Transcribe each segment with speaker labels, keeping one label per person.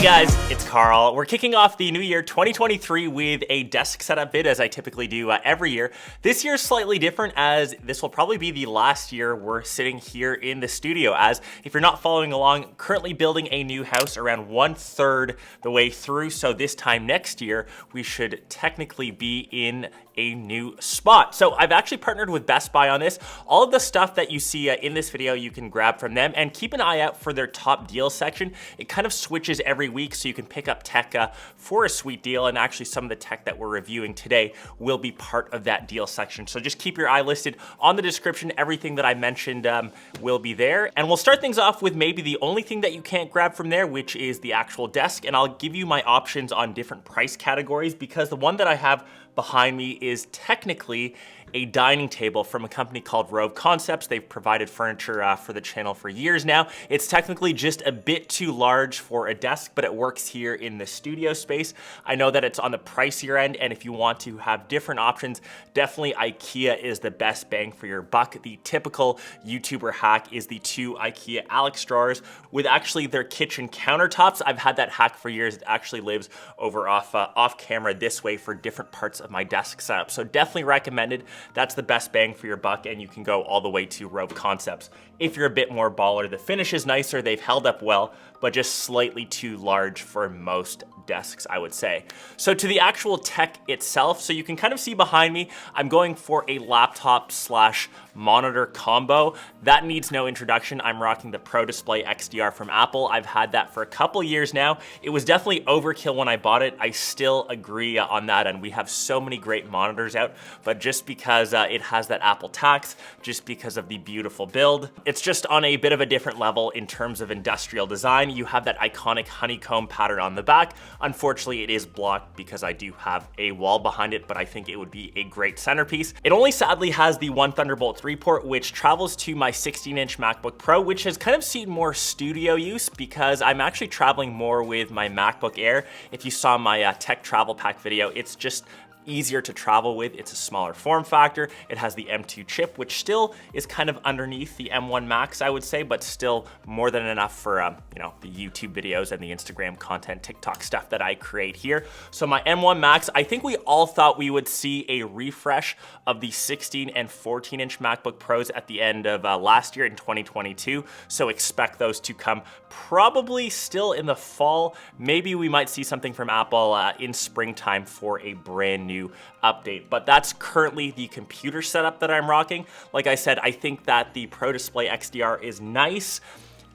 Speaker 1: Hey guys, it's Karl. We're kicking off the new year 2023 with a desk setup vid, as I typically do every year. This year is slightly different, as this will probably be the last year we're sitting here in the studio, as if you're not following along, currently building a new house around 1/3 the way through. So this time next year, we should technically be in a new spot. So I've actually partnered with Best Buy on this. All of the stuff that you see in this video, you can grab from them, and keep an eye out for their top deal section. It kind of switches every week, so you can pick up tech for a sweet deal, and actually some of the tech that we're reviewing today will be part of that deal section. So just keep your eye listed on the description. Everything that I mentioned will be there. And we'll start things off with maybe the only thing that you can't grab from there, which is the actual desk. And I'll give you my options on different price categories, because the one that I have behind me is technically a dining table from a company called Rove Concepts. They've provided furniture for the channel for years now. It's technically just a bit too large for a desk, but it works here in the studio space. I know that it's on the pricier end, and if you want to have different options, definitely IKEA is the best bang for your buck. The typical YouTuber hack is the two IKEA Alex drawers with actually their kitchen countertops. I've had that hack for years. It actually lives over off camera this way for different parts of my desk setup. So definitely recommended. That's the best bang for your buck, and you can go all the way to Rove Concepts. If you're a bit more baller, the finish is nicer, they've held up well, but just slightly too large for most desks, I would say. So to the actual tech itself, so you can kind of see behind me, I'm going for a laptop slash monitor combo. That needs no introduction. I'm rocking the Pro Display XDR from Apple. I've had that for a couple years now. It was definitely overkill when I bought it. I still agree on that, and we have so many great monitors out, but just because it has that Apple tax, just because of the beautiful build, it's just on a bit of a different level in terms of industrial design. You have that iconic honeycomb pattern on the back. Unfortunately, it is blocked because I do have a wall behind it, but I think it would be a great centerpiece. It only sadly has the one Thunderbolt 3 port, which travels to my 16-inch MacBook Pro, which has kind of seen more studio use because I'm actually traveling more with my MacBook Air. If you saw my tech travel pack video, it's just easier to travel with. It's a smaller form factor. It has the M2 chip, which still is kind of underneath the M1 Max, I would say, but still more than enough for the YouTube videos and the Instagram content, TikTok stuff that I create here. So my M1 Max, I think we all thought we would see a refresh of the 16 and 14-inch MacBook Pros at the end of last year in 2022. So expect those to come probably still in the fall. Maybe we might see something from Apple in springtime for a brand new update, but that's currently the computer setup that I'm rocking. Like I said, I think that the Pro Display XDR is nice.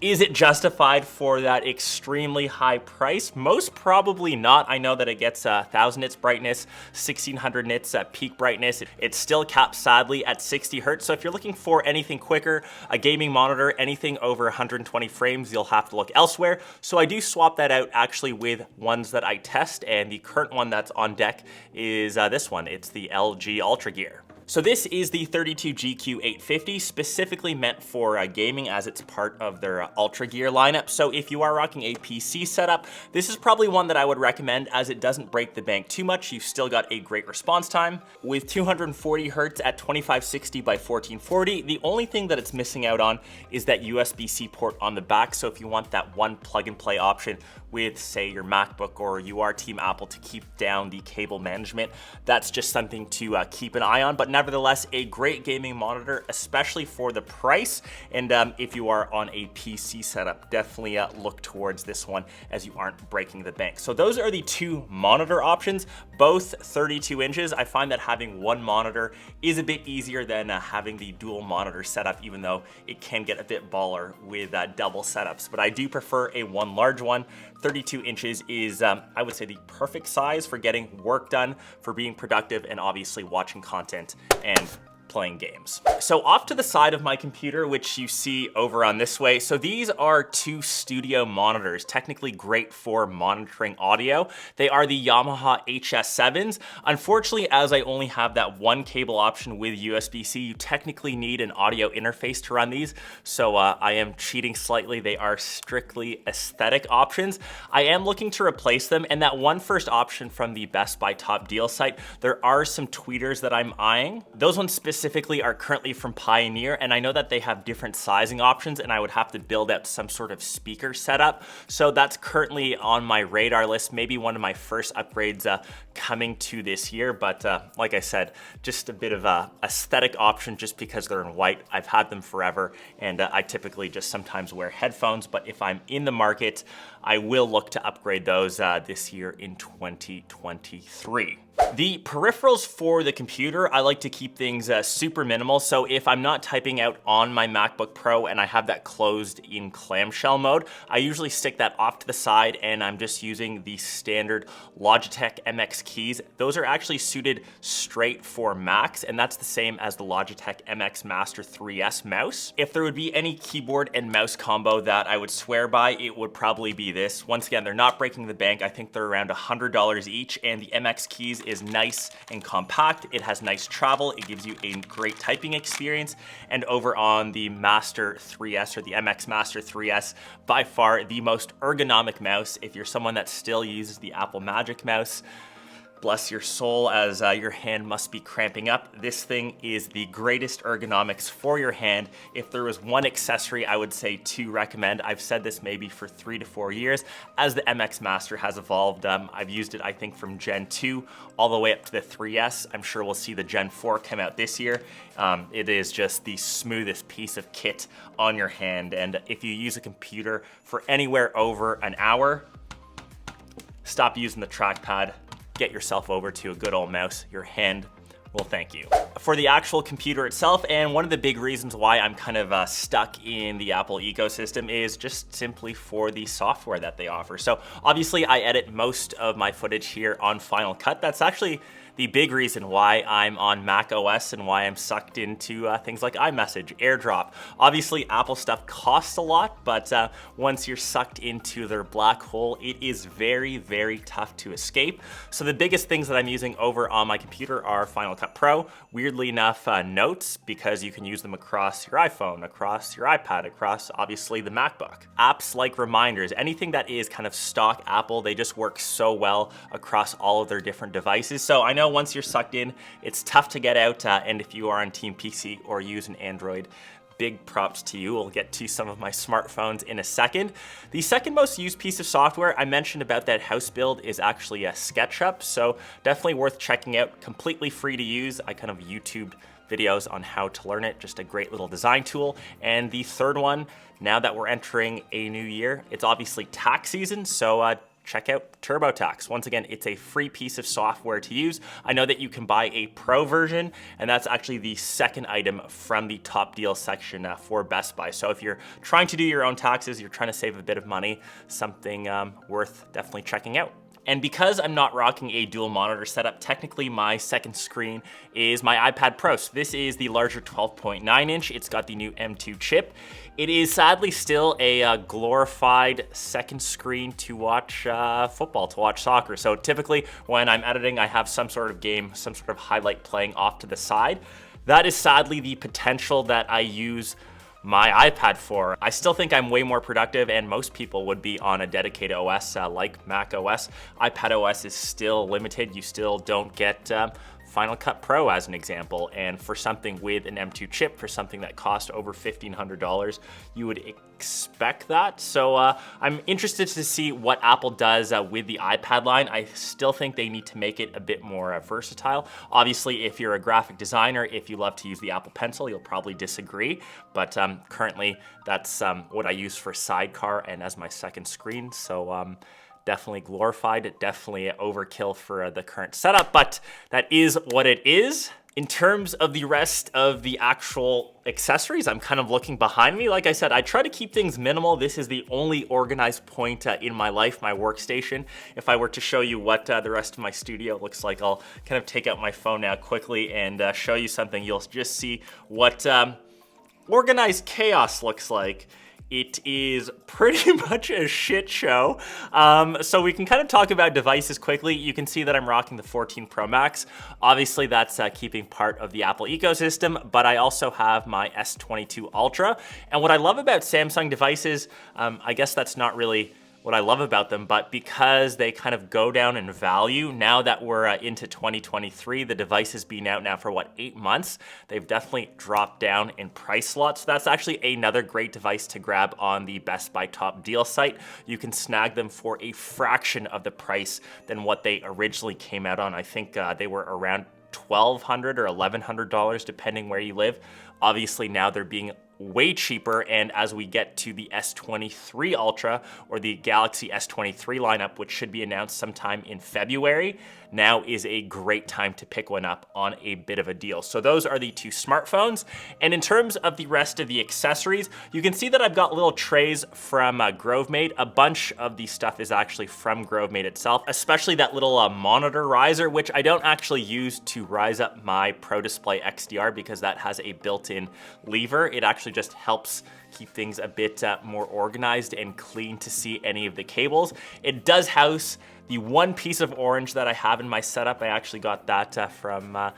Speaker 1: Is it justified for that extremely high price? Most probably not. I know that it gets 1000 nits brightness, 1600 nits at peak brightness. It's still capped sadly at 60 hertz. So if you're looking for anything quicker, a gaming monitor, anything over 120 frames, you'll have to look elsewhere. So I do swap that out actually with ones that I test, and the current one that's on deck is this one. It's the LG Ultra Gear. So this is the 32GQ850, specifically meant for gaming, as it's part of their Ultra Gear lineup. So if you are rocking a PC setup, this is probably one that I would recommend, as it doesn't break the bank too much. You've still got a great response time with 240 hertz at 2560 by 1440. The only thing that it's missing out on is that USB-C port on the back. So if you want that one plug and play option with, say, your MacBook, or you are Team Apple to keep down the cable management, that's just something to keep an eye on. But nevertheless, a great gaming monitor, especially for the price. And if you are on a PC setup, definitely look towards this one, as you aren't breaking the bank. So those are the two monitor options, both 32 inches. I find that having one monitor is a bit easier than having the dual monitor setup, even though it can get a bit baller with double setups. But I do prefer a one large one. 32 inches is, I would say, the perfect size for getting work done, for being productive, and obviously watching content and playing games. So off to the side of my computer, which you see over on this way, so these are two studio monitors, technically great for monitoring audio. They are the Yamaha HS7s. Unfortunately, as I only have that one cable option with USB-C, you technically need an audio interface to run these. So I am cheating slightly. They are strictly aesthetic options. I am looking to replace them, and that one first option from the Best Buy top deal site, there are some tweeters that I'm eyeing. Those ones specifically specifically are currently from Pioneer, and I know that they have different sizing options, and I would have to build out some sort of speaker setup. So that's currently on my radar list, maybe one of my first upgrades coming to this year. But like I said, just a bit of a aesthetic option just because they're in white. I've had them forever, and I typically just sometimes wear headphones, but if I'm in the market, I will look to upgrade those this year in 2023. The peripherals for the computer, I like to keep things super minimal. So if I'm not typing out on my MacBook Pro and I have that closed in clamshell mode, I usually stick that off to the side and I'm just using the standard Logitech MX keys. Those are actually suited straight for Macs, and that's the same as the Logitech MX Master 3S mouse. If there would be any keyboard and mouse combo that I would swear by, it would probably be this. Once again, they're not breaking the bank. I think they're around $100 each, and the MX keys is nice and compact. It has nice travel. It gives you a great typing experience. And over on the Master 3S or the MX Master 3S, by far the most ergonomic mouse. If you're someone that still uses the Apple Magic Mouse, bless your soul, as your hand must be cramping up. This thing is the greatest ergonomics for your hand. If there was one accessory I would say to recommend, I've said this maybe for 3 to 4 years, as the MX Master has evolved. I've used it, I think, from Gen 2 all the way up to the 3S. I'm sure we'll see the Gen 4 come out this year. It is just the smoothest piece of kit on your hand. And if you use a computer for anywhere over an hour, stop using the trackpad. Get yourself over to a good old mouse. Your hand will thank you. For the actual computer itself, and one of the big reasons why I'm kind of stuck in the Apple ecosystem is just simply for the software that they offer. So obviously I edit most of my footage here on Final Cut. That's actually the big reason why I'm on Mac OS and why I'm sucked into things like iMessage, AirDrop. Obviously, Apple stuff costs a lot, but once you're sucked into their black hole, it is very, very tough to escape. So the biggest things that I'm using over on my computer are Final Cut Pro, weirdly enough, Notes, because you can use them across your iPhone, across your iPad, across obviously the MacBook. Apps like reminders, anything that is kind of stock Apple, they just work so well across all of their different devices. So I know once you're sucked in, it's tough to get out, and if you are on Team PC or use an Android, big props to you. We'll get to some of my smartphones in a second. The second most used piece of software I mentioned about that house build is actually a SketchUp, so definitely worth checking out, completely free to use. I kind of YouTubed videos on how to learn it, just a great little design tool. And the third one, now that we're entering a new year, it's obviously tax season, so check out TurboTax. Once again, it's a free piece of software to use. I know that you can buy a pro version, and that's actually the second item from the top deal section for Best Buy. So if you're trying to do your own taxes, you're trying to save a bit of money, something worth definitely checking out. And because I'm not rocking a dual monitor setup, technically my second screen is my iPad Pro. So this is the larger 12.9 inch. It's got the new M2 chip. It is sadly still a glorified second screen to watch football, to watch soccer. So typically when I'm editing, I have some sort of game, some sort of highlight playing off to the side. That is sadly the potential that I use my iPad for. I still think I'm way more productive, and most people would be on a dedicated OS like Mac OS. iPad OS is still limited. You still don't get Final Cut Pro as an example, and for something with an M2 chip, for something that cost over $1,500, you would expect that. So I'm interested to see what Apple does with the iPad line. I still think they need to make it a bit more versatile. Obviously, if you're a graphic designer, if you love to use the Apple Pencil, you'll probably disagree, but currently that's what I use for Sidecar and as my second screen. So definitely glorified, definitely overkill for the current setup, but that is what it is. In terms of the rest of the actual accessories, I'm kind of looking behind me. Like I said, I try to keep things minimal. This is the only organized point in my life, my workstation. If I were to show you what the rest of my studio looks like, I'll kind of take out my phone now quickly and show you something. You'll just see what organized chaos looks like. It is pretty much a shit show. So we can kind of talk about devices quickly. You can see that I'm rocking the 14 Pro Max. Obviously that's keeping part of the Apple ecosystem, but I also have my S22 Ultra. And what I love about Samsung devices, I guess that's not really what I love about them, but because they kind of go down in value, now that we're into 2023, the device has been out now for what, 8 months, they've definitely dropped down in price a lot. So that's actually another great device to grab on the Best Buy Top Deal site. You can snag them for a fraction of the price than what they originally came out on. I think they were around $1,200 or $1,100 depending where you live. Obviously now they're being way cheaper, and as we get to the S23 Ultra or the Galaxy S23 lineup, which should be announced sometime in February, now is a great time to pick one up on a bit of a deal. So those are the two smartphones. And in terms of the rest of the accessories, you can see that I've got little trays from Grovemade. A bunch of the stuff is actually from Grovemade itself, especially that little monitor riser, which I don't actually use to rise up my Pro Display XDR because that has a built-in lever. It actually just helps keep things a bit more organized and clean to see any of the cables. It does house the one piece of orange that I have in my setup. I actually got that from my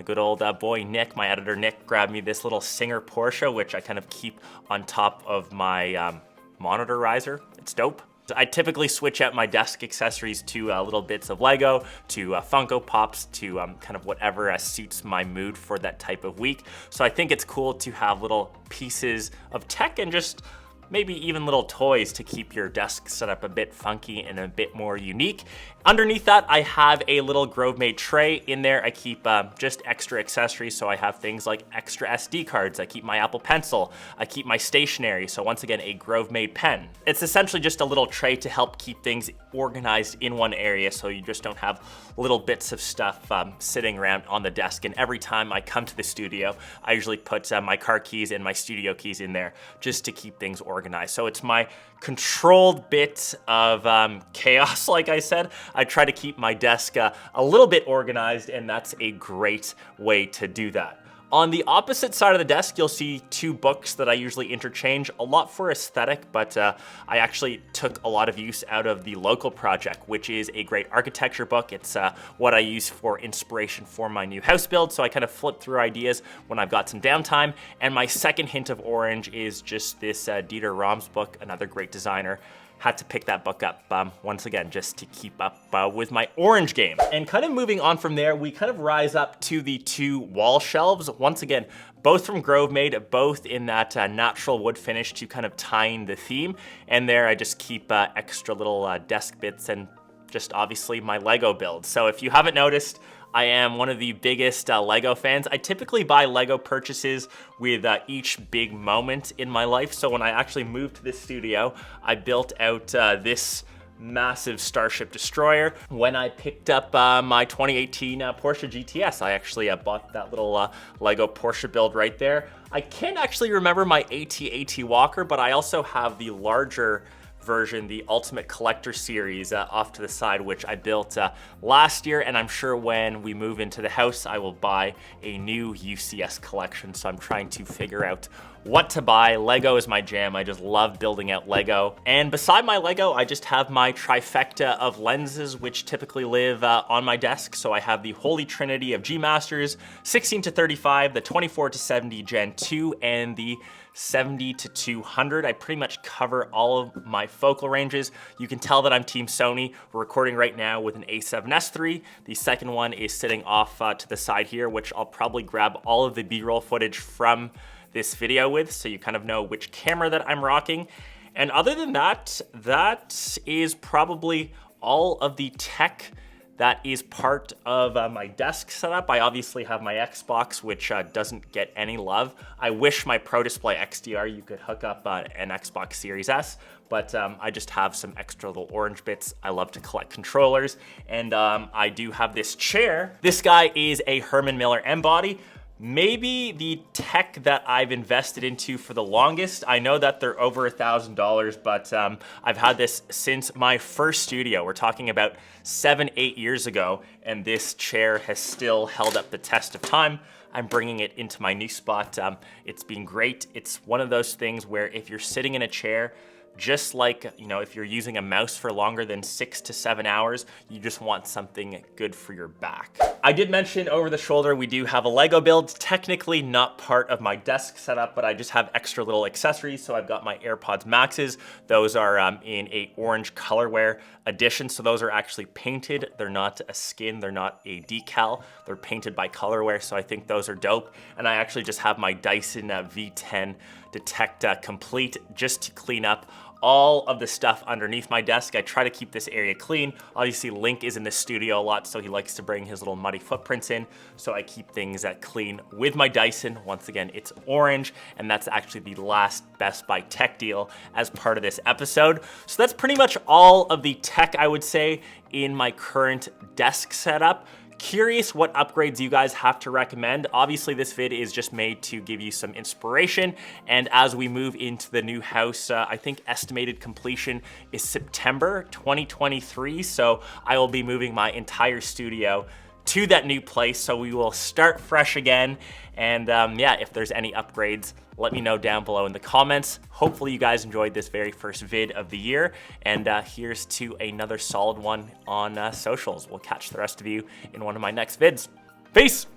Speaker 1: good old boy Nick. My editor Nick grabbed me this little Singer Porsche, which I kind of keep on top of my monitor riser. It's dope. I typically switch out my desk accessories to little bits of Lego, to Funko Pops, to kind of whatever suits my mood for that type of week. So I think it's cool to have little pieces of tech and just maybe even little toys to keep your desk set up a bit funky and a bit more unique. Underneath that, I have a little Grovemade tray. In there, I keep just extra accessories. So I have things like extra SD cards. I keep my Apple Pencil. I keep my stationery. So once again, a Grovemade pen. It's essentially just a little tray to help keep things organized in one area so you just don't have little bits of stuff sitting around on the desk. And every time I come to the studio, I usually put my car keys and my studio keys in there just to keep things organized. So it's my controlled bit of chaos, like I said. I try to keep my desk a little bit organized, and that's a great way to do that. On the opposite side of the desk, you'll see two books that I usually interchange, a lot for aesthetic, but I actually took a lot of use out of the Local Project, which is a great architecture book. It's what I use for inspiration for my new house build, so I kind of flip through ideas when I've got some downtime. And my second hint of orange is just this Dieter Rams book, another great designer. Had to pick that book up once again just to keep up with my orange game. And kind of moving on from there, we kind of rise up to the two wall shelves. Once again, both from Grovemade, both in that natural wood finish to kind of tie in the theme. And there I just keep extra little desk bits and just obviously my Lego build. So if you haven't noticed, I am one of the biggest Lego fans. I typically buy Lego purchases with each big moment in my life. So when I actually moved to this studio, I built out this massive Starship Destroyer. When I picked up my 2018 Porsche GTS, I actually bought that little Lego Porsche build right there. I can't actually remember my AT-AT Walker, but I also have the larger version, the Ultimate Collector Series off to the side, which I built last year, and I'm sure when we move into the house, I will buy a new UCS collection, so I'm trying to figure out what to buy. Lego is my jam. I just love building out Lego. And beside my Lego, I just have my trifecta of lenses, which typically live on my desk. So I have the Holy Trinity of G Masters, 16-35, the 24-70 Gen 2, and the 70-200. I pretty much cover all of my focal ranges. You can tell that I'm Team Sony. We're recording right now with an A7S III. The second one is sitting off to the side here, which I'll probably grab all of the B-roll footage from this video with, so you kind of know which camera that I'm rocking. And other than that, that is probably all of the tech that is part of my desk setup. I obviously have my Xbox, which doesn't get any love. I wish my Pro Display XDR, you could hook up an Xbox Series S, but I just have some extra little orange bits. I love to collect controllers, and I do have this chair. This guy is a Herman Miller M-Body. Maybe the tech that I've invested into for the longest. I know that they're over $1,000, but I've had this since my first studio. We're talking about 7-8 years ago, and this chair has still held up the test of time. I'm bringing it into my new spot. It's been great. It's one of those things where if you're sitting in a chair just like, you know, if you're using a mouse for longer than 6 to 7 hours, you just want something good for your back. I did mention over the shoulder, we do have a Lego build, technically not part of my desk setup, but I just have extra little accessories. So I've got my AirPods Maxes. Those are in a orange colorware edition. So those are actually painted. They're not a skin, they're not a decal. They're painted by colorware. So I think those are dope. And I actually just have my Dyson V10 Detect Complete just to clean up all of the stuff underneath my desk. I try to keep this area clean. Obviously, Link is in the studio a lot, so he likes to bring his little muddy footprints in. So I keep things clean with my Dyson. Once again, it's orange, and that's actually the last Best Buy tech deal as part of this episode. So that's pretty much all of the tech, I would say, in my current desk setup. Curious what upgrades you guys have to recommend. Obviously, this vid is just made to give you some inspiration. And as we move into the new house, I think estimated completion is September 2023. So I will be moving my entire studio to that new place. So we will start fresh again. And yeah, if there's any upgrades, let me know down below in the comments. Hopefully you guys enjoyed this very first vid of the year. And here's to another solid one on socials. We'll catch the rest of you in one of my next vids. Peace.